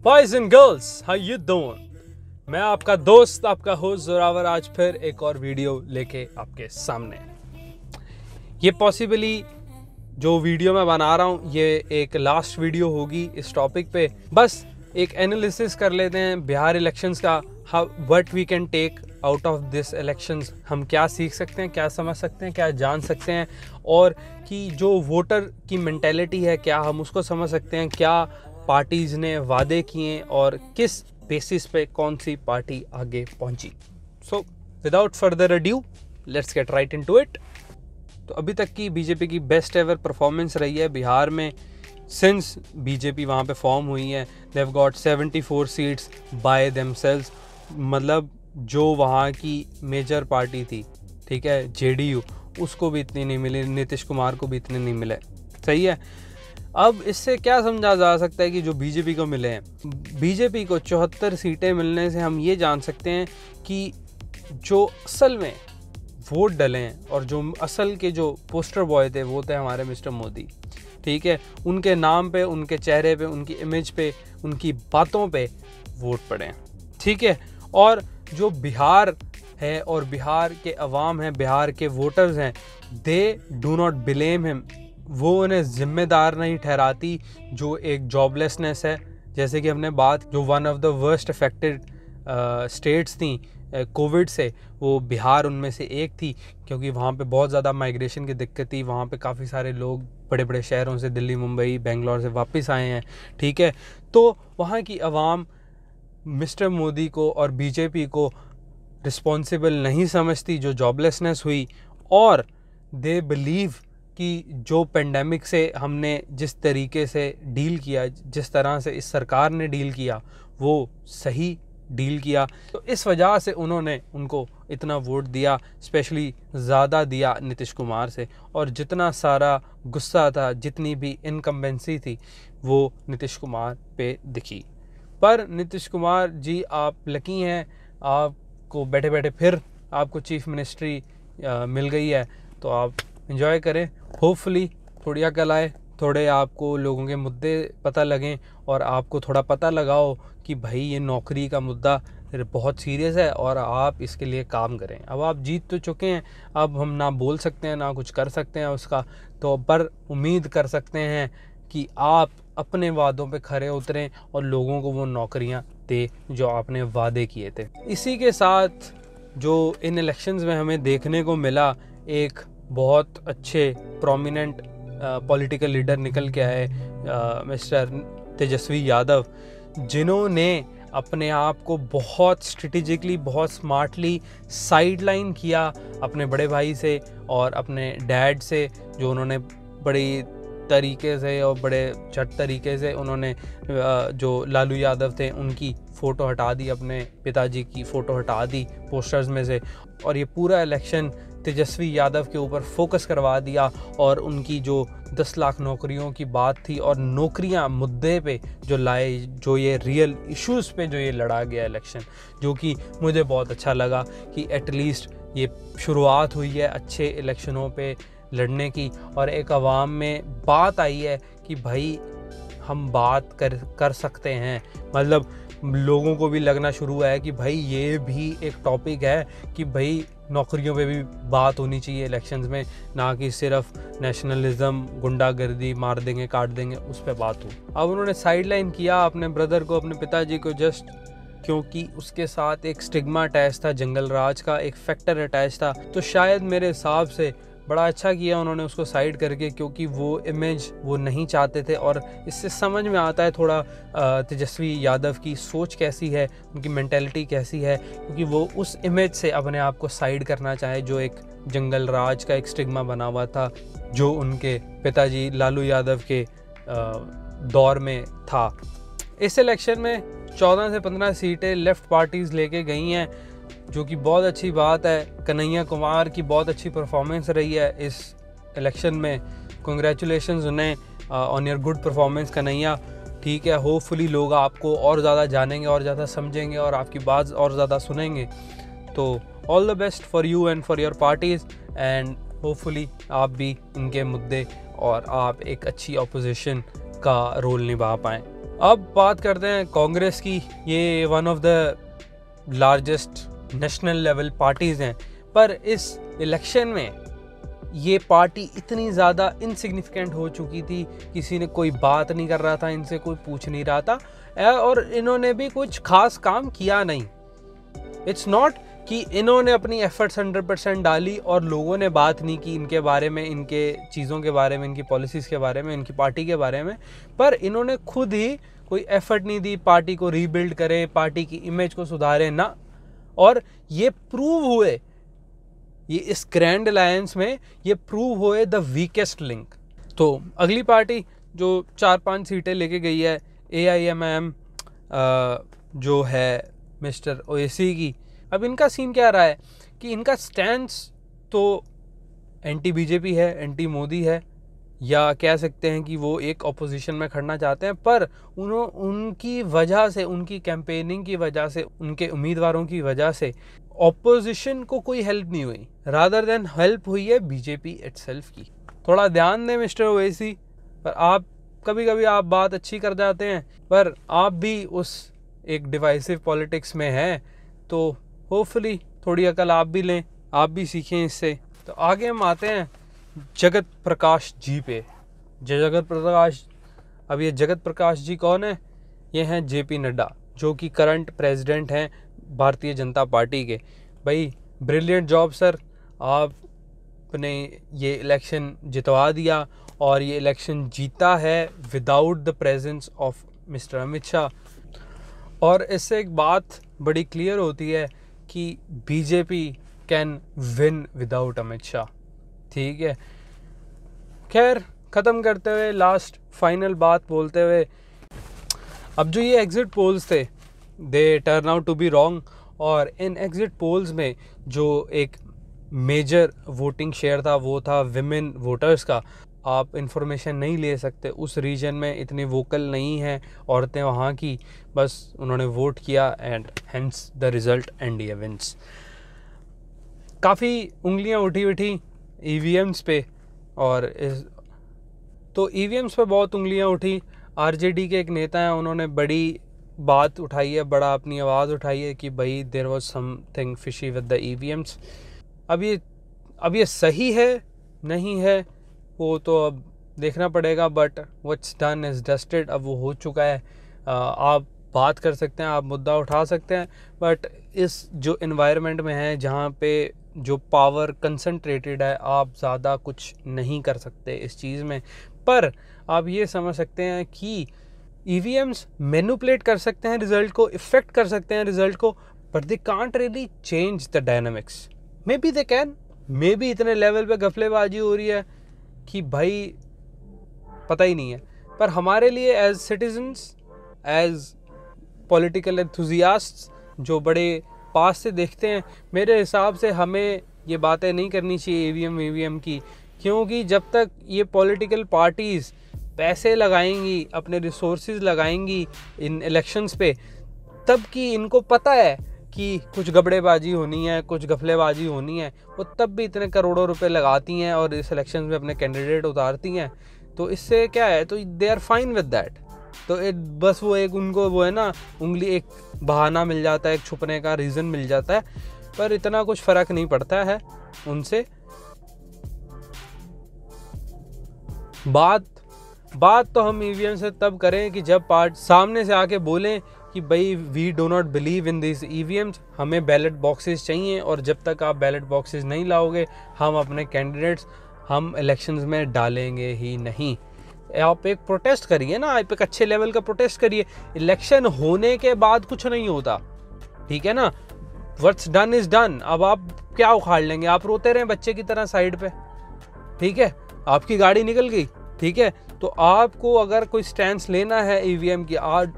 Boys and girls, how you doing? मैं आपका दोस्त, आपका होस्ट जोरावर आज फिर एक और वीडियो लेके आपके सामने। ये पॉसिबली जो वीडियो मैं बना रहा हूँ ये एक लास्ट वीडियो होगी इस टॉपिक पे। बस एक एनालिसिस कर लेते हैं बिहार इलेक्शंस का, how what we can take out of this elections. हम क्या सीख सकते हैं, क्या समझ सकते हैं, क्या जान सकते हैं, और कि जो वोटर की मेंटेलिटी है क्या हम उसको समझ सकते हैं, क्या पार्टीज़ ने वादे किए और किस बेसिस पे कौन सी पार्टी आगे पहुंची। So without further adieu let's get right into it. तो अभी तक की बीजेपी की बेस्ट एवर परफॉर्मेंस रही है बिहार में सिंस बीजेपी वहाँ पे फॉर्म हुई है। They have got 74 seats by themselves. मतलब जो वहाँ की मेजर पार्टी थी, ठीक है, जेडीयू, उसको भी इतनी नहीं मिली, नीतीश कुमार को भी इतने नहीं मिले। सही है। अब इससे क्या समझा जा सकता है कि जो बीजेपी को मिले हैं, बीजेपी को 74 सीटें मिलने से हम ये जान सकते हैं कि जो असल में वोट डले हैं और जो असल के जो पोस्टर बॉय थे वो थे हमारे मिस्टर मोदी। ठीक है, उनके नाम पे, उनके चेहरे पे, उनकी इमेज पे, उनकी बातों पे वोट पड़े हैं। ठीक है। और जो बिहार है और बिहार के अवाम हैं, बिहार के वोटर्स हैं, they do not blame him. वो उन्हें जिम्मेदार नहीं ठहराती जो एक जॉबलेसनेस है। जैसे कि हमने बात, जो one of the worst affected states थी कोविड से, वो बिहार उनमें से एक थी, क्योंकि वहाँ पे बहुत ज़्यादा माइग्रेशन की दिक्कत थी। वहाँ पे काफ़ी सारे लोग बड़े बड़े शहरों से, दिल्ली, मुंबई, बेंगलोर से वापस आए हैं। ठीक है। तो वहाँ की आवाम मिस्टर मोदी को और बीजेपी को रिस्पॉन्सिबल नहीं समझती जो जॉबलेसनेस हुई, और दे बिलीव कि जो पेंडेमिक से हमने जिस तरीके से डील किया, जिस तरह से इस सरकार ने डील किया, वो सही डील किया। तो इस वजह से उन्होंने उनको इतना वोट दिया, स्पेशली ज़्यादा दिया नीतीश कुमार से। और जितना सारा गुस्सा था, जितनी भी इनकम्बेंसी थी, वो नीतीश कुमार पे दिखी। पर नीतीश कुमार जी, आप लकी हैं, आपको बैठे बैठे फिर आपको चीफ मिनिस्ट्री मिल गई है, तो आप एंजॉय करें। होपफुली थोड़ी अकल आए, थोड़े आपको लोगों के मुद्दे पता लगें और आपको थोड़ा पता लगाओ कि भाई ये नौकरी का मुद्दा बहुत सीरियस है और आप इसके लिए काम करें। अब आप जीत तो चुके हैं, अब हम ना बोल सकते हैं ना कुछ कर सकते हैं उसका, तो पर उम्मीद कर सकते हैं कि आप अपने वादों पे खरे उतरें और लोगों को वो नौकरियां दे जो आपने वादे किए थे। इसी के साथ जो इन इलेक्शंस में हमें देखने को मिला, एक बहुत अच्छे प्रोमिनेंट पॉलिटिकल लीडर निकल के आए, मिस्टर तेजस्वी यादव, जिन्होंने अपने आप को बहुत स्ट्रेटेजिकली, बहुत स्मार्टली साइडलाइन किया अपने बड़े भाई से और अपने डैड से, जो उन्होंने बड़ी तरीके से और बड़े झट तरीके से उन्होंने जो लालू यादव थे उनकी फ़ोटो हटा दी, अपने पिताजी की फ़ोटो हटा दी पोस्टर्स में से, और ये पूरा इलेक्शन तेजस्वी यादव के ऊपर फोकस करवा दिया। और उनकी जो 10 लाख नौकरियों की बात थी और नौकरियां मुद्दे पे जो लाए, जो ये रियल इश्यूज़ पे जो ये लड़ा गया इलेक्शन, जो कि मुझे बहुत अच्छा लगा कि एटलीस्ट ये शुरुआत हुई है अच्छे इलेक्शनों पे लड़ने की, और एक आवाम में बात आई है कि भाई हम बात कर सकते हैं। मतलब लोगों को भी लगना शुरू हुआ है कि भाई ये भी एक टॉपिक है कि भाई नौकरियों पे भी बात होनी चाहिए इलेक्शंस में, ना कि सिर्फ नेशनलिज्म, गुंडागर्दी, मार देंगे काट देंगे, उस पर बात हो। अब उन्होंने साइडलाइन किया अपने ब्रदर को, अपने पिताजी को, जस्ट क्योंकि उसके साथ एक स्टिग्मा अटैच था, जंगल राज का एक फैक्टर अटैच था। तो शायद मेरे हिसाब से बड़ा अच्छा किया उन्होंने उसको साइड करके, क्योंकि वो इमेज वो नहीं चाहते थे। और इससे समझ में आता है थोड़ा तेजस्वी यादव की सोच कैसी है, उनकी मेंटेलिटी कैसी है, क्योंकि वो उस इमेज से अपने आप को साइड करना चाहे जो एक जंगल राज का एक स्टिग्मा बना हुआ था, जो उनके पिताजी लालू यादव के दौर में था। इस इलेक्शन में 14 से 15 सीटें लेफ़्ट पार्टीज़ लेके गई हैं, जो कि बहुत अच्छी बात है। कन्हैया कुमार की बहुत अच्छी परफॉर्मेंस रही है इस इलेक्शन में। कंग्रेचुलेशंस उन्हें on your good performance Kanhaiya. ठीक है, होपफुली लोग आपको और ज़्यादा जानेंगे और ज़्यादा समझेंगे और आपकी बात और ज़्यादा सुनेंगे। तो all the best for you and for your parties, and hopefully आप भी इनके मुद्दे और आप एक अच्छी ऑपोजिशन का रोल निभा पाएँ। अब बात करते हैं कांग्रेस की। ये one of the largest national level parties हैं, पर इस इलेक्शन में ये पार्टी इतनी ज़्यादा इनसिग्निफिकेंट हो चुकी थी, किसी ने कोई बात नहीं कर रहा था, इनसे कोई पूछ नहीं रहा था, और इन्होंने भी कुछ खास काम किया नहीं। इट्स नॉट कि इन्होंने अपनी एफर्ट्स 100% डाली और लोगों ने बात नहीं की इनके बारे में, इनके चीज़ों के बारे में, इनकी पॉलिसीज़ के बारे में, इनकी पार्टी के बारे में, पर इन्होंने खुद ही कोई एफर्ट नहीं दी पार्टी को रीबिल्ड करे, पार्टी की इमेज को सुधारे ना। और ये प्रूव हुए, ये इस ग्रैंड अलायंस में ये प्रूव हुए द वीकेस्ट लिंक। तो अगली पार्टी जो 4-5 सीटें लेके गई है, AIMIM जो है मिस्टर ओवैसी की, अब इनका सीन क्या रहा है कि इनका स्टैंस तो एंटी बीजेपी है, एंटी मोदी है, या कह सकते हैं कि वो एक ऑपोजिशन में खड़ना चाहते हैं, पर उनकी वजह से, उनकी कैंपेनिंग की वजह से, उनके उम्मीदवारों की वजह से ऑपोजिशन को कोई हेल्प नहीं हुई, रादर देन हेल्प हुई है बीजेपी इटसेल्फ की। थोड़ा ध्यान दें मिस्टर ओवैसी, पर आप कभी कभी आप बात अच्छी कर जाते हैं, पर आप भी उस एक डिवाइसिव पॉलिटिक्स में हैं, तो होपफुली थोड़ी अकल आप भी लें, आप भी सीखें इससे। तो आगे हम आते हैं जगत प्रकाश जी पे। जगत प्रकाश, अब ये जगत प्रकाश जी कौन है? ये हैं JP नड्डा, जो कि करंट प्रेसिडेंट हैं भारतीय जनता पार्टी के। भाई ब्रिलियंट जॉब सर, आपने ये इलेक्शन जितवा दिया, और ये इलेक्शन जीता है without the presence of mister Amit Shah. और इससे एक बात बड़ी क्लियर होती है कि BJP can win without Amit Shah. ठीक है, खैर ख़त्म करते हुए, लास्ट फाइनल बात बोलते हुए, अब जो ये एग्ज़िट पोल्स थे, they turn out to be wrong, और इन एग्ज़िट पोल्स में जो एक मेजर वोटिंग शेयर था वो था विमेन वोटर्स का। आप इंफॉर्मेशन नहीं ले सकते, उस रीजन में इतनी वोकल नहीं हैं औरतें वहाँ की, बस उन्होंने वोट किया and hence the result NDA wins. काफ़ी उंगलियाँ उठी EVMs पे, और तो EVMs पे बहुत उंगलियाँ उठी। RJD के एक नेता हैं, उन्होंने बड़ी बात उठाई है, बड़ा अपनी आवाज़ उठाई है कि भाई there was something fishy with the EVMs। अब ये सही है नहीं है वो तो अब देखना पड़ेगा, but what's done is dusted. अब वो हो चुका है, आप बात कर सकते हैं, आप मुद्दा उठा सकते हैं, बट इस जो इन्वायरमेंट में है जहाँ पे जो पावर कंसंट्रेटेड है, आप ज़्यादा कुछ नहीं कर सकते इस चीज़ में। पर आप ये समझ सकते हैं कि EVMs मैनिपुलेट कर सकते हैं रिज़ल्ट को, इफ़ेक्ट कर सकते हैं रिज़ल्ट को, but they can't really change the dynamics. May be they can, may be इतने लेवल पे गफलेबाजी हो रही है कि भाई पता ही नहीं है। पर हमारे लिए as citizens, as political enthusiasts जो बड़े पास से देखते हैं, मेरे हिसाब से हमें ये बातें नहीं करनी चाहिए EVM की, क्योंकि जब तक ये पॉलिटिकल पार्टीज़ पैसे लगाएंगी, अपने रिसोर्सेज लगाएंगी इन इलेक्शंस पे, तब कि इनको पता है कि कुछ गबड़ेबाजी होनी है, कुछ गफलेबाजी होनी है, वो तब भी इतने करोड़ों रुपए लगाती हैं और इस इलेक्शन में अपने कैंडिडेट उतारती हैं। तो इससे क्या है, तो they are fine with that. तो बस वो एक उनको वो है ना, उंगली एक बहाना मिल जाता है, एक छुपने का रीज़न मिल जाता है, पर इतना कुछ फ़र्क नहीं पड़ता है उनसे। बात तो हम EVM से तब करें कि जब पार्ट सामने से आके बोलें कि भाई we do not believe in this EVMs, हमें बैलेट बॉक्सेस चाहिए, और जब तक आप बैलेट बॉक्सेस नहीं लाओगे हम अपने कैंडिडेट्स हम इलेक्शंस में डालेंगे ही नहीं। आप एक प्रोटेस्ट करिए ना, आप एक अच्छे लेवल का प्रोटेस्ट करिए। इलेक्शन होने के बाद कुछ नहीं होता, ठीक है ना, व्हाट्स डन इज डन। अब आप क्या उखाड़ लेंगे, आप रोते रहें बच्चे की तरह साइड पे, ठीक है, आपकी गाड़ी निकल गई, ठीक है। तो आपको अगर कोई स्टैंड लेना है EVM की,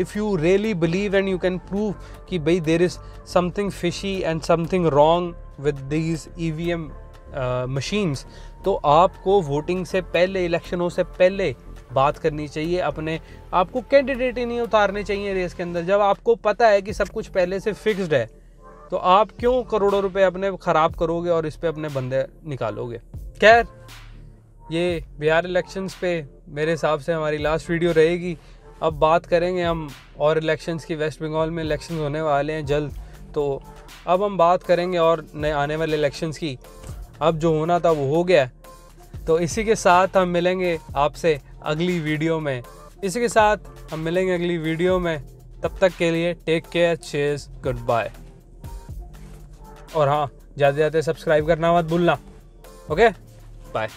if you really believe and you can prove कि भाई there is something fishy and something wrong with these EVM machines, तो आपको वोटिंग से पहले, इलेक्शनों से पहले बात करनी चाहिए। अपने आपको कैंडिडेट ही नहीं उतारने चाहिए रेस के अंदर। जब आपको पता है कि सब कुछ पहले से फिक्स्ड है, तो आप क्यों करोड़ों रुपए अपने ख़राब करोगे और इस पे अपने बंदे निकालोगे। खैर, ये बिहार इलेक्शंस पे मेरे हिसाब से हमारी लास्ट वीडियो रहेगी। अब बात करेंगे हम और इलेक्शंस की। वेस्ट बंगाल में इलेक्शन होने वाले हैं जल्द, तो अब हम बात करेंगे और नए आने वाले इलेक्शंस की। अब जो होना था वो हो गया। तो इसी के साथ हम मिलेंगे आपसे अगली वीडियो में। इसी के साथ हम मिलेंगे अगली वीडियो में। तब तक के लिए take care, cheers, good bye. और हाँ, ज़्यादा से ज़्यादा सब्सक्राइब करना मत भूलना। Okay, bye.